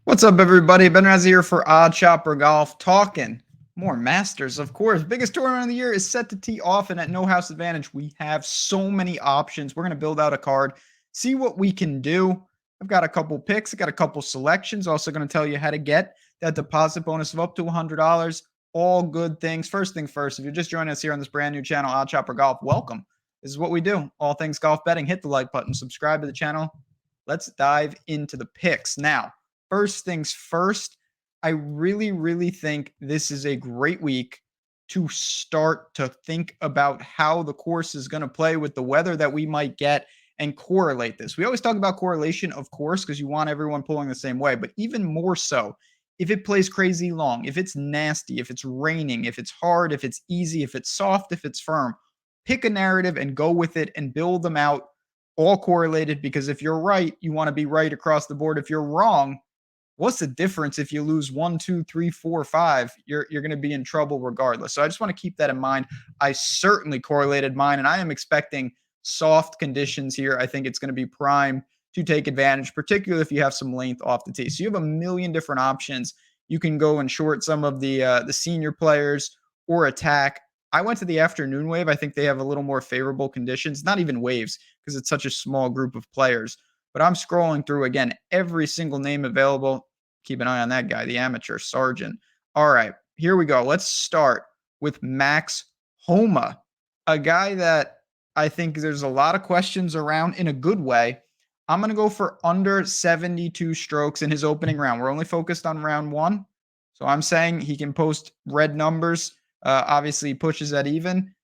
What's up, everybody? Ben Razzie here for Odd Chopper Golf, talking more Masters, of course. Biggest tournament of the year is set to tee off, and at No House Advantage, we have so many options. We're going to build out a card, see what we can do. I've got a couple picks, I got a couple selections. Also, going to tell you how to get that deposit bonus of up to $100. All good things. First thing first, if you're just joining us here on this brand new channel, Odd Chopper Golf, welcome. This is what we do. All things golf betting. Hit the like button, subscribe to the channel. Let's dive into the picks now. First things first, I really think this is a great week to start to think about how the course is going to play with the weather that we might get and correlate this. We always talk about correlation, of course, because you want everyone pulling the same way, but even more so, if it plays crazy long, if it's nasty, if it's raining, if it's hard, if it's easy, if it's soft, if it's firm, pick a narrative and go with it and build them out all correlated, because if you're right, you want to be right across the board. If you're wrong, what's the difference if you lose 1, 2, 3, 4, 5? You're going to be in trouble regardless. So I just want to keep that in mind. I certainly correlated mine, and I am expecting soft conditions here. I think it's going to be prime to take advantage, particularly if you have some length off the tee. So you have a million different options. You can go and short some of the senior players or attack. I went to the afternoon wave. I think they have a little more favorable conditions, not even waves, because it's such a small group of players. But I'm scrolling through again every single name available. Keep an eye on that guy, the amateur Sargent. All right, here we go. Let's start with Max Homa, a guy that I think there's a lot of questions around in a good way. I'm going to go for under 72 strokes in his opening round. We're only focused on round one. So I'm saying he can post red numbers. Obviously, he pushes that even.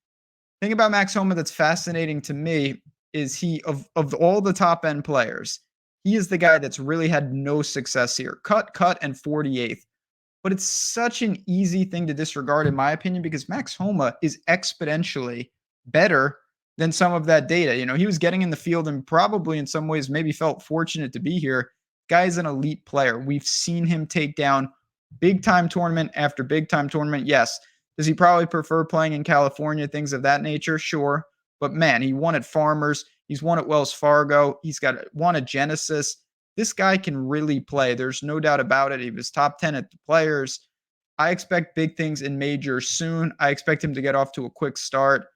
Thing about Max Homa that's fascinating to me is he of all the top end players, he is the guy that's really had no success here. Cut, and 48th. But it's such an easy thing to disregard, in my opinion, because Max Homa is exponentially better than some of that data. You know, he was getting in the field and probably in some ways maybe felt fortunate to be here. Guy's an elite player. We've seen him take down big time tournament after big time tournament. Yes. Does he probably prefer playing in California, things of that nature? Sure. But man, he won at Farmers. He's won at Wells Fargo. He's got won at Genesis. This guy can really play. There's no doubt about it. He was top 10 at the Players. I expect big things in majors soon. I expect him to get off to a quick start.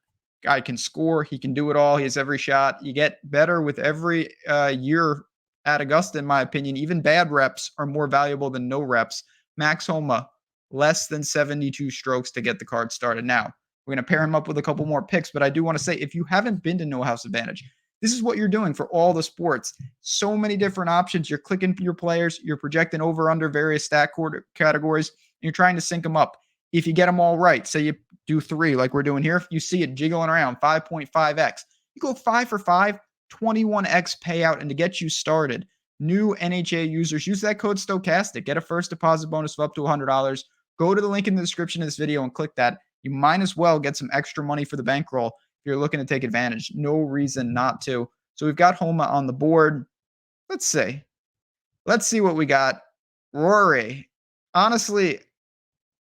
Guy can score. He can do it all. He has every shot. You get better with every year at Augusta, in my opinion. Even bad reps are more valuable than no reps. Max Homa, less than 72 strokes to get the card started. Now, we're going to pair him up with a couple more picks, but I do want to say, if you haven't been to No House Advantage, this is what you're doing for all the sports. So many different options. You're clicking your players. You're projecting over under various stat categories. And you're trying to sync them up. If you get them all right, say you do 3 like we're doing here, if you see it jiggling around 5.5x, you go 5 for 5, 21x payout. And to get you started, new NHA users, use that code Stochastic. Get a first deposit bonus of up to $100. Go to the link in the description of this video and click that. You might as well get some extra money for the bankroll if you're looking to take advantage. No reason not to. So we've got Homa on the board. Let's see. Let's see what we got. Rory. Honestly,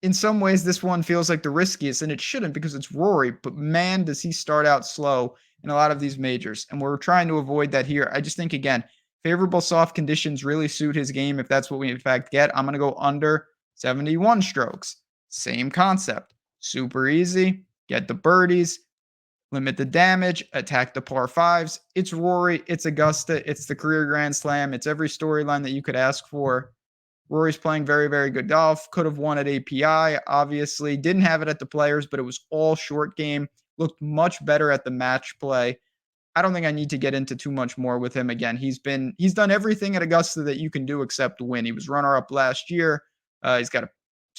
in some ways, this one feels like the riskiest, and it shouldn't because it's Rory. But man, does he start out slow in a lot of these majors. And we're trying to avoid that here. I just think, again, favorable soft conditions really suit his game if that's what we in fact get. I'm going to go under 71 strokes. Same concept. Super easy. Get the birdies, limit the damage, attack the par fives. It's Rory. It's Augusta. It's the career Grand Slam. It's every storyline that you could ask for. Rory's playing very good golf. Could have won at API, obviously. Didn't have it at the Players, but it was all short game. Looked much better at the match play. I don't think I need to get into too much more with him. Again, he's done everything at Augusta that you can do except win. He was runner-up last year. He's got a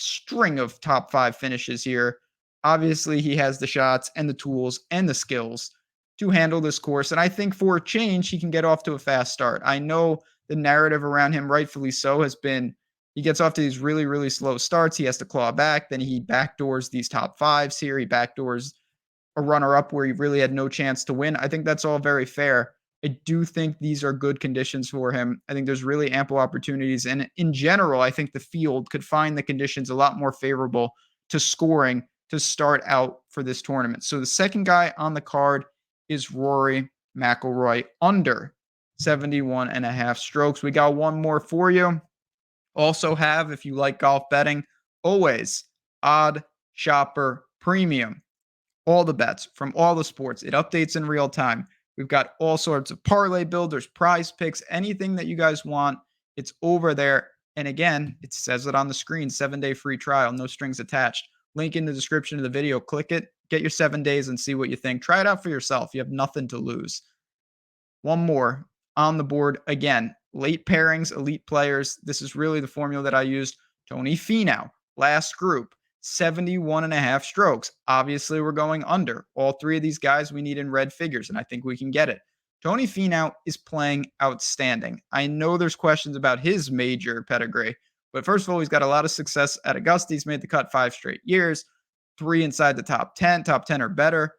string of top 5 finishes here. Obviously, he has the shots and the tools and the skills to handle this course. And I think for a change, he can get off to a fast start. I know the narrative around him, rightfully so, has been he gets off to these really slow starts. He has to claw back. Then he backdoors these top 5s here. He backdoors a runner-up where he really had no chance to win. I think that's all very fair. I do think these are good conditions for him. I think there's really ample opportunities. And in general, I think the field could find the conditions a lot more favorable to scoring to start out for this tournament. So the second guy on the card is Rory McIlroy, under 71.5 strokes. We got one more for you. Also have, if you like golf betting, always Odd Shopper Premium. All the bets from all the sports. It updates in real time. We've got all sorts of parlay builders, prize picks, anything that you guys want. It's over there. And again, it says it on the screen, 7-day free trial, no strings attached. Link in the description of the video. Click it, get your 7 days and see what you think. Try it out for yourself. You have nothing to lose. One more on the board again. Late pairings, elite players. This is really the formula that I used. Tony Finau, last group, 71.5 strokes. Obviously, we're going under. All three of these guys we need in red figures, and I think we can get it. Tony Finau is playing outstanding. I know there's questions about his major pedigree, but first of all, he's got a lot of success at Augusta. He's made the cut 5 straight years, 3 inside the top 10 or better.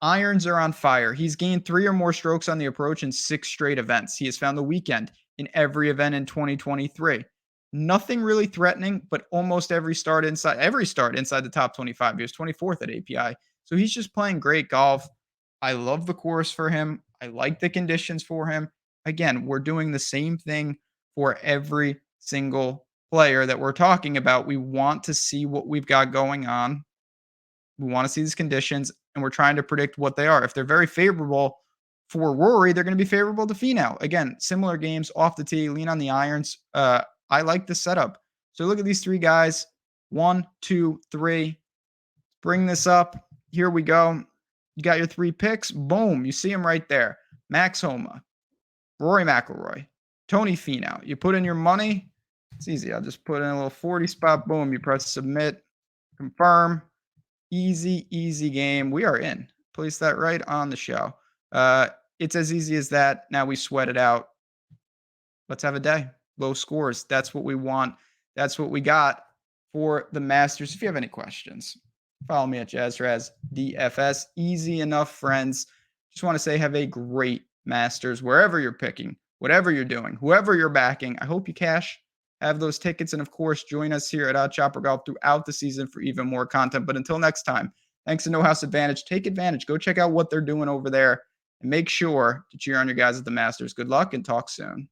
Irons are on fire. He's gained 3 or more strokes on the approach in 6 straight events. He has found the weekend in every event in 2023. Nothing really threatening, but almost every start inside the top 25. He was 24th at API. So he's just playing great golf. I love the course for him. I like the conditions for him. Again, we're doing the same thing for every single player that we're talking about. We want to see what we've got going on. We want to see these conditions, and we're trying to predict what they are. If they're very favorable for Rory, they're going to be favorable to Finau. Again, similar games off the tee, lean on the irons. I like the setup. So look at these 3 guys. 1, 2, 3. Bring this up. Here we go. You got your 3 picks. Boom. You see them right there. Max Homa, Rory McIlroy, Tony Finau. You put in your money. It's easy. I'll just put in a little 40 spot. Boom. You press submit, confirm. Easy game. We are in. Place that right on the show. It's as easy as that. Now we sweat it out. Let's have a day. Low scores. That's what we want. That's what we got for the Masters. If you have any questions, follow me at JazzRazDFS. Easy enough, friends. Just want to say have a great Masters wherever you're picking, whatever you're doing, whoever you're backing. I hope you cash, have those tickets, and of course, join us here at Odd Chopper Golf throughout the season for even more content. But until next time, thanks to No House Advantage. Take advantage. Go check out what they're doing over there and make sure to cheer on your guys at the Masters. Good luck and talk soon.